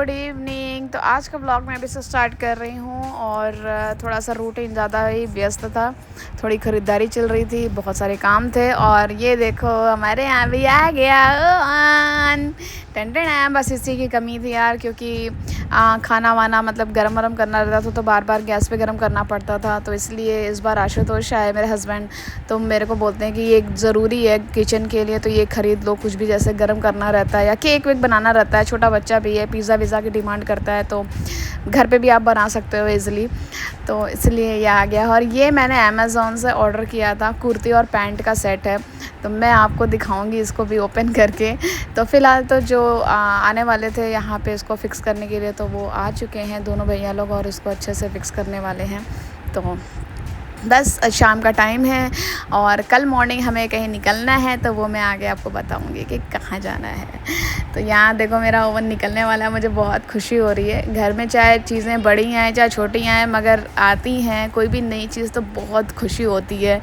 Good evening. तो आज का ब्लॉग मैं अभी से स्टार्ट कर रही हूँ और थोड़ा सा रूटीन ज़्यादा ही व्यस्त था। थोड़ी ख़रीदारी चल रही थी, बहुत सारे काम थे। और ये देखो हमारे यहाँ भी आ गया टन टन। बस इसी की कमी थी यार, क्योंकि खाना वाना मतलब गरम वरम करना रहता था तो बार बार गैस पे गरम करना पड़ता था। तो इसलिए इस बार आशुतोष आए मेरे हस्बैंड, तो मेरे को बोलते हैं कि ये ज़रूरी है किचन के लिए, तो ये ख़रीद लो। कुछ भी जैसे गरम करना रहता है या केक वेक बनाना रहता है, छोटा बच्चा भी है, पिज़्ज़ा विज़्ज़ा की डिमांड करता है, तो घर पे भी आप बना सकते हो ईज़िली। तो इसलिए ये आ गया। और ये मैंने अमेज़ोन से ऑर्डर किया था, कुर्ती और पैंट का सेट है। तो मैं आपको दिखाऊंगी इसको भी ओपन करके। तो फ़िलहाल तो जो आने वाले थे यहाँ पे इसको फ़िक्स करने के लिए, तो वो आ चुके हैं दोनों भैया लोग और इसको अच्छे से फ़िक्स करने वाले हैं। तो बस शाम का टाइम है और कल मॉर्निंग हमें कहीं निकलना है, तो वो मैं आगे आपको बताऊंगी कि कहाँ जाना है। तो यहाँ देखो मेरा ओवन निकलने वाला है, मुझे बहुत खुशी हो रही है। घर में चाहे चीज़ें बड़ी आएँ चाहे छोटी आएँ, मगर आती हैं कोई भी नई चीज़ तो बहुत खुशी होती है।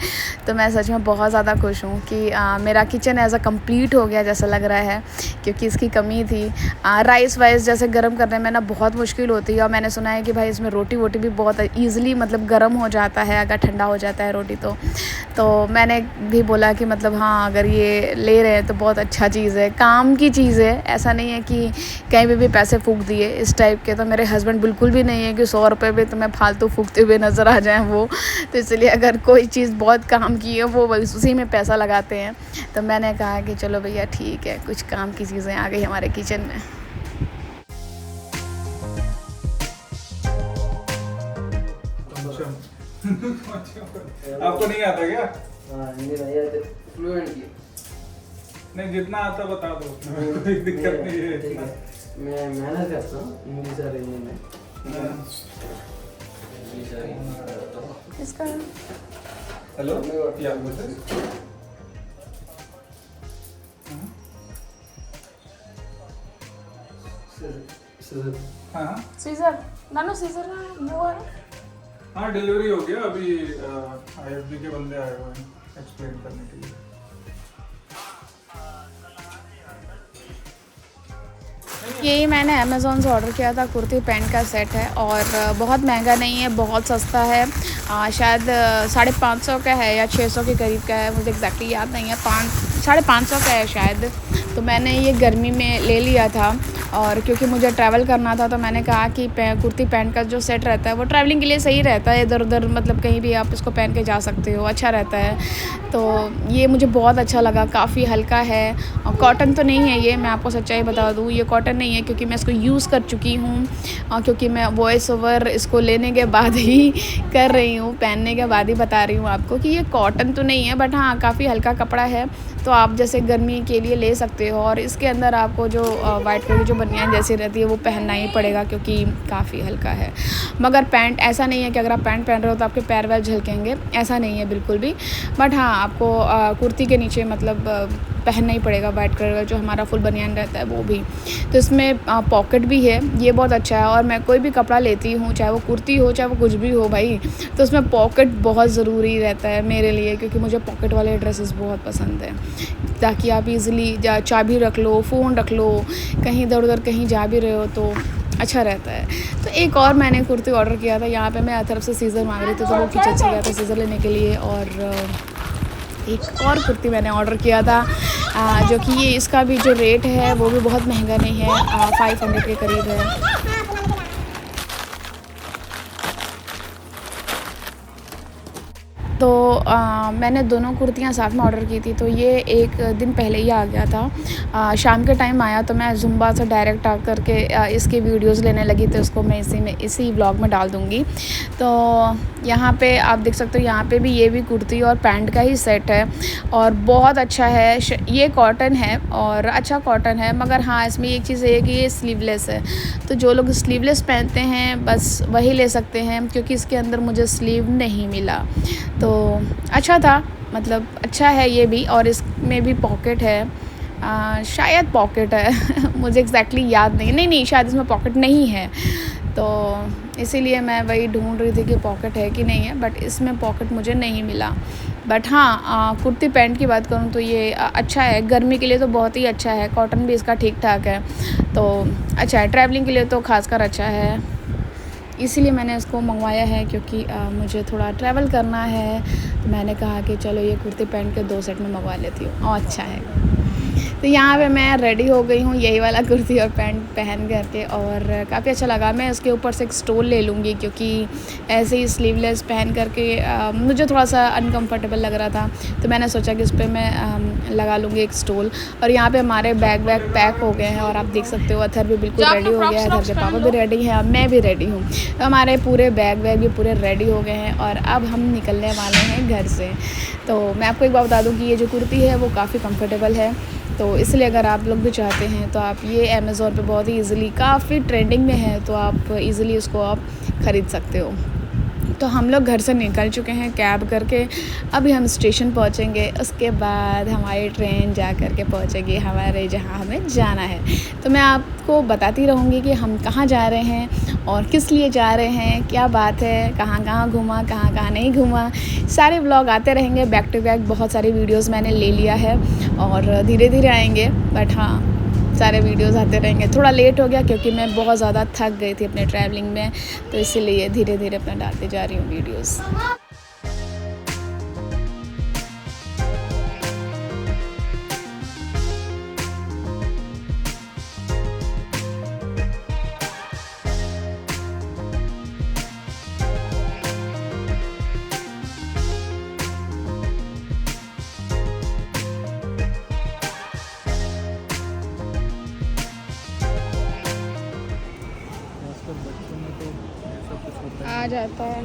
तो मैं सच में बहुत ज़्यादा खुश हूँ कि मेरा किचन एज़ अ कम्प्लीट हो गया जैसा लग रहा है, क्योंकि इसकी कमी थी। राइस वाइस जैसे गर्म करने में ना बहुत मुश्किल होती है, और मैंने सुना है कि भाई इसमें रोटी वोटी भी बहुत ईज़िली मतलब गर्म हो जाता है अगर ठंडा हो जाता है रोटी। तो मैंने भी बोला कि मतलब हाँ, अगर ये ले रहे हैं तो बहुत अच्छा चीज़ है, काम की चीज़ है। ऐसा नहीं है कि कहीं पे भी पैसे फूंक दिए इस टाइप के। तो मेरे हस्बैंड बिल्कुल भी नहीं है कि 100 रुपये भी तुम्हें फालतू फूंकते हुए नज़र आ जाएं वो। तो इसलिए अगर कोई चीज़ बहुत काम की है वो उसी में पैसा लगाते हैं। तो मैंने कहा कि चलो भैया ठीक है, कुछ काम की चीज़ें आ गई हमारे किचन में। आपको नहीं आता क्या? नहीं, जितना आता बता दो, कोई दिक्कत नहीं है। मैं मेहनत करता हूँ इंग्लिश और हिंदी में। इसका हेलो या हाँ सीजर नानो सीजर ना वो है। हाँ, डिलीवरी हो गया। अभी IFB के बंदे आए हुए हैं एक्सप्लेन करने के लिए। यही मैंने अमेज़ोन से ऑर्डर किया था, कुर्ती पैंट का सेट है और बहुत महंगा नहीं है, बहुत सस्ता है। शायद 550 का है या 600 के करीब का है, मुझे एग्जैक्टली याद नहीं है। 550 का है शायद। तो मैंने ये गर्मी में ले लिया था, और क्योंकि मुझे ट्रैवल करना था तो मैंने कहा कि कुर्ती पैंट का जो सेट रहता है वो ट्रैवलिंग के लिए सही रहता है। इधर उधर मतलब कहीं भी आप इसको पहन के जा सकते हो, अच्छा रहता है। तो ये मुझे बहुत अच्छा लगा, काफ़ी हल्का है और कॉटन तो नहीं है ये, मैं आपको सच्चाई बता दूँ, ये कॉटन नहीं है, क्योंकि मैं इसको यूज़ कर चुकी हूँ। क्योंकि मैं वॉइस ओवर इसको लेने के बाद ही कर रही हूँ, पहनने के बाद ही बता रही हूँ आपको कि ये कॉटन तो नहीं है, बट हाँ काफ़ी हल्का कपड़ा है। तो आप जैसे गर्मी के लिए ले सकते हो। और इसके अंदर आपको जो वाइट कलर की जो बनियान जैसी रहती है वो पहनना ही पड़ेगा, क्योंकि काफ़ी हल्का है। मगर पैंट ऐसा नहीं है कि अगर आप पैंट पहन रहे हो तो आपके पैर वैर झलकेंगे, ऐसा नहीं है बिल्कुल भी। बट हाँ, आपको कुर्ती के नीचे मतलब पहनना ही पड़ेगा वाइट कलर का जो हमारा फुल बनियान रहता है वो भी। तो इसमें पॉकेट भी है, ये बहुत अच्छा है। और मैं कोई भी कपड़ा लेती हूँ, चाहे वो कुर्ती हो चाहे वो कुछ भी हो भाई, तो उसमें पॉकेट बहुत ज़रूरी रहता है मेरे लिए, क्योंकि मुझे पॉकेट वाले ड्रेसेस बहुत पसंद है, ताकि आप इजीली चाबी रख लो, फ़ोन रख लो, कहीं इधर उधर कहीं जा भी रहे हो तो अच्छा रहता है। तो एक और मैंने कुर्ती ऑर्डर किया था, यहाँ पे मैं तरफ से सीज़र मांग रही थी तो वो किचन से गया था सीज़र लेने के लिए। और एक और कुर्ती मैंने ऑर्डर किया था, जो कि ये इसका भी जो रेट है वो भी बहुत महंगा नहीं है, 500 के करीब है। तो मैंने दोनों कुर्तियाँ साथ में ऑर्डर की थी, तो ये एक दिन पहले ही आ गया था। शाम के टाइम आया तो मैं ज़ुम्बा से डायरेक्ट आ करके इसकी वीडियोज़ लेने लगी, तो उसको मैं इसी व्लॉग में डाल दूँगी। तो यहाँ पे आप देख सकते हो, यहाँ पे भी ये भी कुर्ती और पैंट का ही सेट है और बहुत अच्छा है। ये कॉटन है और अच्छा कॉटन है, मगर हाँ इसमें एक चीज़ है कि ये स्लीवलेस है। तो जो लोग स्लीवलेस पहनते हैं बस वही ले सकते हैं, क्योंकि इसके अंदर मुझे स्लीव नहीं मिला। तो अच्छा था, मतलब अच्छा है ये भी। और इसमें भी पॉकेट है, शायद पॉकेट है मुझे एग्जैक्टली याद नहीं, शायद इसमें पॉकेट नहीं है। तो इसीलिए मैं वही ढूंढ रही थी कि पॉकेट है कि नहीं है, बट इसमें पॉकेट मुझे नहीं मिला। बट हाँ, कुर्ती पैंट की बात करूँ तो ये अच्छा है, गर्मी के लिए तो बहुत ही अच्छा है, कॉटन भी इसका ठीक ठाक है, तो अच्छा है, ट्रैवलिंग के लिए तो खासकर अच्छा है। इसीलिए मैंने इसको मंगवाया है, क्योंकि मुझे थोड़ा ट्रैवल करना है, तो मैंने कहा कि चलो ये कुर्ती पैंट के 2 सेट में मंगवा लेती हूँ, और अच्छा है। तो यहाँ पे मैं रेडी हो गई हूँ यही वाला कुर्ती और पैंट पहन करके, और काफ़ी अच्छा लगा। मैं इसके ऊपर से एक स्टोल ले लूँगी, क्योंकि ऐसे ही स्लीवलेस पहन करके मुझे थोड़ा सा अनकंफर्टेबल लग रहा था, तो मैंने सोचा कि इस पर मैं लगा लूँगी एक स्टोल। और यहाँ पे हमारे बैग वैग पैक हो गए हैं, और आप देख सकते हो अथर भी बिल्कुल रेडी हो गया है, अथर के पापा भी रेडी हैं, मैं भी रेडी हूँ। तो हमारे पूरे बैग वैग भी पूरे रेडी हो गए हैं, और अब हम निकलने वाले हैं घर से। तो मैं आपको एक बात बता दूँ कि ये जो कुर्ती है वो काफ़ी कम्फर्टेबल है, तो इसलिए अगर आप लोग भी चाहते हैं तो आप ये अमेज़ॉन पे बहुत ही ईज़िली, काफ़ी ट्रेंडिंग में है, तो आप ईज़िली इसको आप ख़रीद सकते हो। तो हम लोग घर से निकल चुके हैं कैब करके, अभी हम स्टेशन पहुंचेंगे, उसके बाद हमारी ट्रेन जा कर के पहुंचेगी हमारे जहां हमें जाना है। तो मैं आपको बताती रहूँगी कि हम कहाँ जा रहे हैं और किस लिए जा रहे हैं, क्या बात है, कहाँ कहाँ घूमा, कहाँ कहाँ नहीं घूमा, सारे व्लॉग आते रहेंगे बैक टू बैक। बहुत सारी वीडियोज़ मैंने ले लिया है और धीरे धीरे आएंगे, बट हाँ सारे वीडियोस आते रहेंगे। थोड़ा लेट हो गया क्योंकि मैं बहुत ज़्यादा थक गई थी अपने ट्रैवलिंग में, तो इसीलिए धीरे धीरे अपना डालते जा रही हूँ वीडियोस। आ जाता है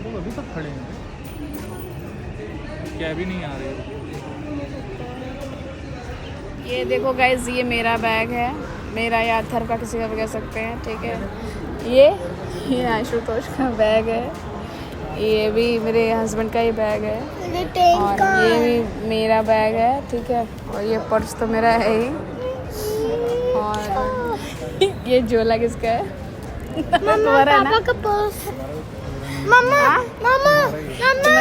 तो अभी तक खड़े हैं, क्या भी नहीं आ रही। ये देखो गाइज, ये मेरा बैग है, मेरा या अथर का, किसी का भी कह सकते हैं, ठीक है। ये आशुतोष का बैग है, ये भी मेरे हस्बैंड का ही बैग है, और ये भी मेरा बैग है, ठीक है। और ये पर्स तो मेरा है ही, और ये झोला किसका है? तुम्हारा है ना? पापा का पर्स। मम्मा मम्मा मम्मा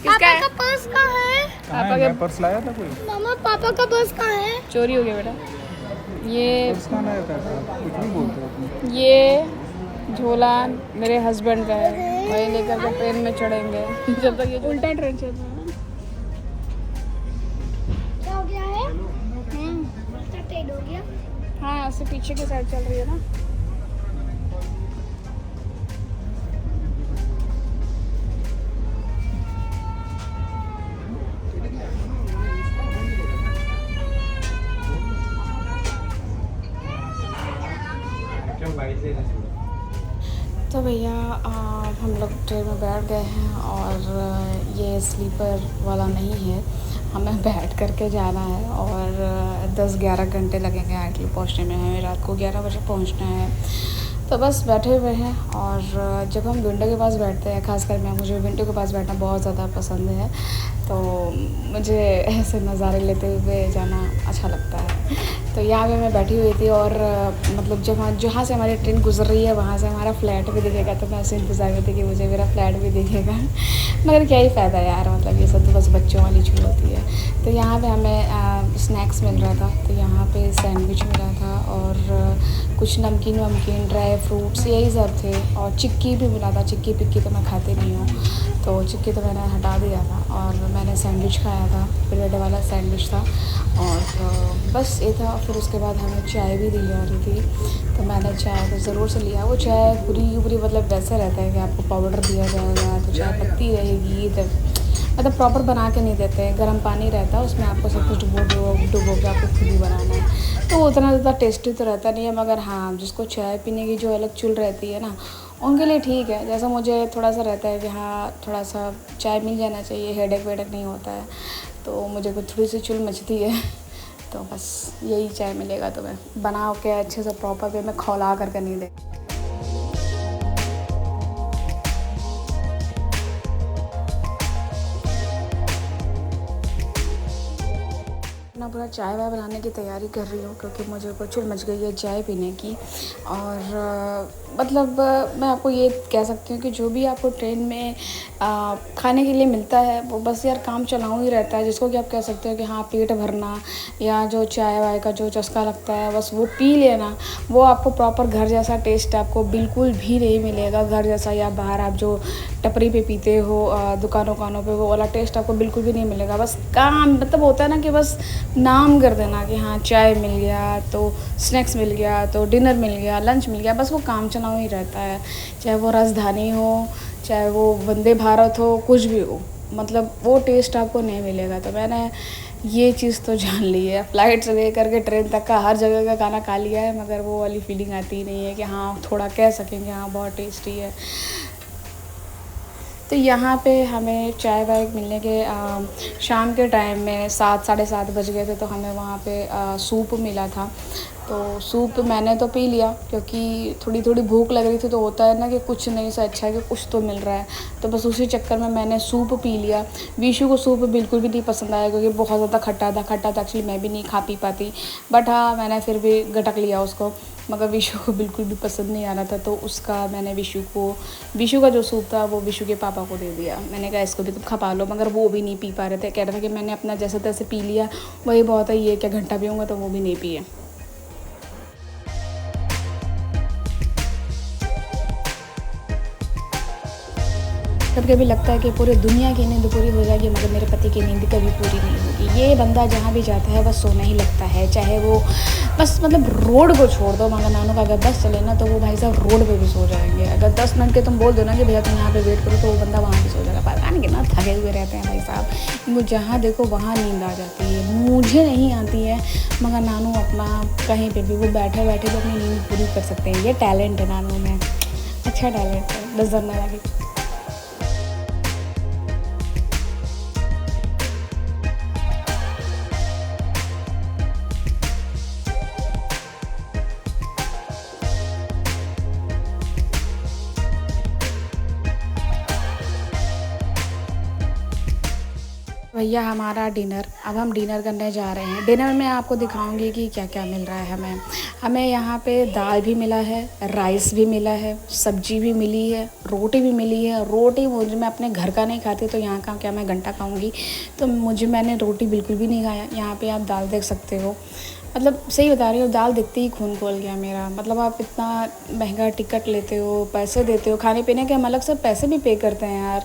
किसका है? पापा का पर्स कहाँ है? पापा के पर्स लाया था कोई? मम्मा पापा का पर्स कहाँ है? चोरी हो गया बेटा। ये पर्स कहाँ लाया था? कुछ भी बोलते हो। ये झोला मेरे हस्बैंड का है, वही लेकर के ट्रेन में चढ़ेंगे जब तक ये उल्टा ट्रेन चल रहा है। क्या हो गया है? रास्ता टेढ़ हो गया। हाँ, ऐसे पीछे की साइड चल रही है ना। तो भैया हम लोग ट्रेन में बैठ गए हैं, और ये स्लीपर वाला नहीं है, हमें बैठ करके जाना है, और 10-11 घंटे लगेंगे आइटली पहुंचने में। हमें रात को 11 बजे पहुंचना है, तो बस बैठे हुए हैं। और जब हम विंडो के पास बैठते हैं, खासकर मुझे विंडो के पास बैठना बहुत ज़्यादा पसंद है, तो मुझे ऐसे नज़ारे लेते हुए जाना अच्छा लगता है। तो यहाँ पे मैं बैठी हुई थी, और मतलब जहाँ से हमारी ट्रेन गुजर रही है वहाँ से हमारा फ्लैट भी दिखेगा, तो मैं उसे इंतज़ार में थी कि मुझे मेरा फ्लैट भी दिखेगा मगर क्या ही फ़ायदा यार, मतलब ये सब तो बस बच्चों वाली चीज़ होती है। तो यहाँ पे हमें स्नैक्स मिल रहा था, तो यहाँ पे सैंडविच मिला था, और कुछ नमकीन ड्राई फ्रूट्स यही सब थे, और चिक्की भी मिला था। चिक्की पिक्की तो मैं खाती नहीं हूँ, तो चिक्की तो मैंने हटा दिया था, और मैंने सैंडविच खाया था, ब्रेड वाला सैंडविच था, और बस ये था। फिर उसके बाद हमें चाय भी दी जा रही थी, तो मैंने चाय तो ज़रूर से लिया। वो चाय पूरी मतलब वैसे रहता है कि आपको पाउडर दिया जाएगा, तो चाय पत्ती रहेगी, तो मतलब प्रॉपर बना के नहीं देते हैं, गर्म पानी रहता है उसमें, आपको सब कुछ डुबो के आपको खुद ही बनाना है, तो उतना ज़्यादा टेस्टी तो रहता नहीं है। मगर हाँ, जिसको चाय पीने की जो अलग चुल रहती है ना, उनके लिए ठीक है। जैसा मुझे थोड़ा सा रहता है कि हाँ थोड़ा सा चाय मिल जाना चाहिए, हेडेक वेडेक नहीं होता है, तो मुझे कुछ थोड़ी सी चुल मचती है, तो बस यही चाय मिलेगा तो मैं बना के अच्छे से प्रॉपर वे में खौला करके नहीं दे। पूरा चाय वाय बनाने की तैयारी कर रही हूँ क्योंकि मुझे कुछ मच गई है चाय पीने की। और मतलब मैं आपको ये कह सकती हूँ कि जो भी आपको ट्रेन में खाने के लिए मिलता है वो बस यार काम चलाऊँ ही रहता है, जिसको कि आप कह सकते हो कि हाँ पेट भरना या जो चाय वाय का जो चस्का लगता है बस वो पी लेना। वो आपको प्रॉपर घर जैसा टेस्ट आपको बिल्कुल भी नहीं मिलेगा घर जैसा, या बाहर आप जो टपरी पे पीते हो दुकानों पे वो वाला टेस्ट आपको बिल्कुल भी नहीं मिलेगा। बस काम मतलब होता है ना कि बस नाम कर देना कि हाँ चाय मिल गया तो स्नैक्स मिल गया तो डिनर मिल गया लंच मिल गया, बस वो काम चलाओ ही रहता है। चाहे वो राजधानी हो, चाहे वो वंदे भारत हो, कुछ भी हो, मतलब वो टेस्ट आपको नहीं मिलेगा। तो मैंने ये चीज़ तो जान ली है, फ़्लाइट से लेकर के ट्रेन तक का हर जगह का खाना खा लिया है, मगर वो वाली फीलिंग आती ही नहीं है कि हाँ थोड़ा कह सकेंगे हाँ बहुत टेस्टी है। तो यहाँ पे हमें चाय वाय मिलने के शाम के टाइम में 7 साढ़े 7 बज गए थे, तो हमें वहाँ पे सूप मिला था। तो सूप मैंने तो पी लिया क्योंकि थोड़ी भूख लग रही थी, तो होता है ना कि कुछ नहीं से अच्छा है कि कुछ तो मिल रहा है, तो बस उसी चक्कर में मैंने सूप पी लिया। विशु को सूप बिल्कुल भी नहीं पसंद आया क्योंकि बहुत ज़्यादा खट्टा था एक्चुअली मैं भी नहीं खा पी पाती, बट हाँ मैंने फिर भी गटक लिया उसको, मगर विशु को बिल्कुल भी पसंद नहीं आ रहा था। तो उसका मैंने विशु का जो सूप था वो विशु के पापा को दे दिया। मैंने कहा इसको भी तुम खपा लो, मगर वो भी नहीं पी पा रहे थे, कह रहे थे कि मैंने अपना जैसे तैसे पी लिया वही बहुत है, ये क्या घंटा पीऊँगा, तो वो भी नहीं पिए। कभी कभी लगता है कि पूरी दुनिया की नींद पूरी हो जाएगी मगर मेरे पति की नींद कभी पूरी नहीं होगी। ये बंदा जहाँ भी जाता है बस सोना ही लगता है, चाहे वो बस मतलब रोड को छोड़ दो, मगर नानू का अगर बस चले ना तो वो भाई साहब रोड पे भी सो जाएंगे। अगर 10 मिनट के तुम बोल दो ना कि भैया तुम यहाँ पे वेट करो तो वो बंदा वहाँ भी सो जाएगा। पता नहीं कितना थके हुए रहते हैं भाई साहब, इनको जहाँ देखो वहाँ नींद आ जाती है। मुझे नहीं आती है मगर नानू अपना कहीं पर भी वो बैठे बैठे भी अपनी नींद पूरी कर सकते हैं। ये टैलेंट है नानू में, अच्छा टैलेंट है, नजर ना लगे। भैया हमारा डिनर, अब हम डिनर करने जा रहे हैं। डिनर में आपको दिखाऊंगी कि क्या क्या मिल रहा है हमें यहाँ पे दाल भी मिला है, राइस भी मिला है, सब्जी भी मिली है, रोटी भी मिली है। रोटी मुझे मैं अपने घर का नहीं खाती तो यहाँ का क्या मैं घंटा खाऊंगी, तो मैंने रोटी बिल्कुल भी नहीं खाया। यहाँ पे आप दाल देख सकते हो, मतलब सही बता रही हूँ, दाल दिखते ही खून खोल गया मेरा। मतलब आप इतना महंगा टिकट लेते हो, पैसे देते हो, खाने पीने के हम अलग से पैसे भी पे करते हैं यार।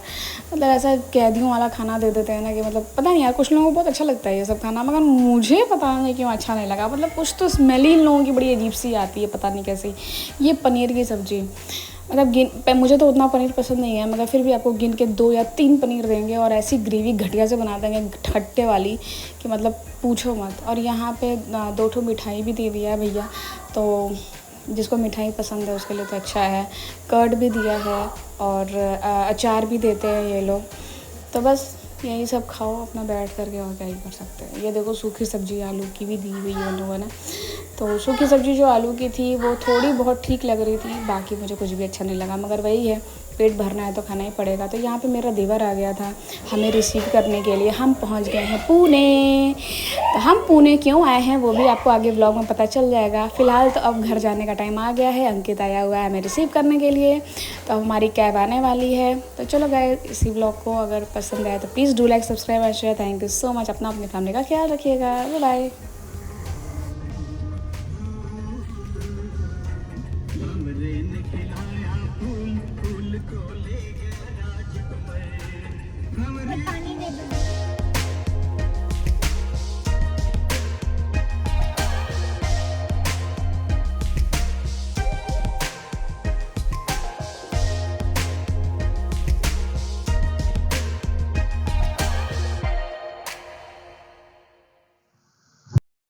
मतलब ऐसा कैदियों वाला खाना दे देते हैं ना कि मतलब पता नहीं यार, कुछ लोगों को बहुत अच्छा लगता है ये सब खाना, मगर मुझे पता नहीं क्यों अच्छा नहीं लगा। मतलब कुछ तो स्मेल ही इन लोगों की बड़ी अजीब सी आती है, पता नहीं कैसी। ये पनीर की सब्ज़ी, मतलब मुझे तो उतना पनीर पसंद नहीं है, मगर फिर भी आपको गिन के 2 या 3 पनीर देंगे और ऐसी ग्रेवी घटिया से बना देंगे खट्टे वाली कि मतलब पूछो मत। और यहाँ पे 2 ठो मिठाई भी दे दिया है भैया, तो जिसको मिठाई पसंद है उसके लिए तो अच्छा है। कर्ड भी दिया है और अचार भी देते हैं ये लोग। तो बस यही सब खाओ अपना बैठ करके, और क्या ही कर सकते हैं। ये देखो सूखी सब्ज़ी आलू की भी दी हुई है उन लोगों ने। तो सूखी सब्ज़ी जो आलू की थी वो थोड़ी बहुत ठीक लग रही थी, बाकी मुझे कुछ भी अच्छा नहीं लगा, मगर वही है पेट भरना है तो खाना ही पड़ेगा। तो यहाँ पे मेरा देवर आ गया था हमें रिसीव करने के लिए। हम पहुँच गए हैं पुणे। तो हम पुणे क्यों आए हैं वो भी आपको आगे व्लॉग में पता चल जाएगा। फ़िलहाल तो अब घर जाने का टाइम आ गया है, अंकित आया हुआ है हमें रिसीव करने के लिए, तो अब हमारी कैब आने वाली है। तो चलो गाइस, इसी व्लॉग को अगर पसंद आए तो please do like, subscribe and share. Thank you so much. अपनी फैमिली का ख्याल रखिएगा। Bye bye.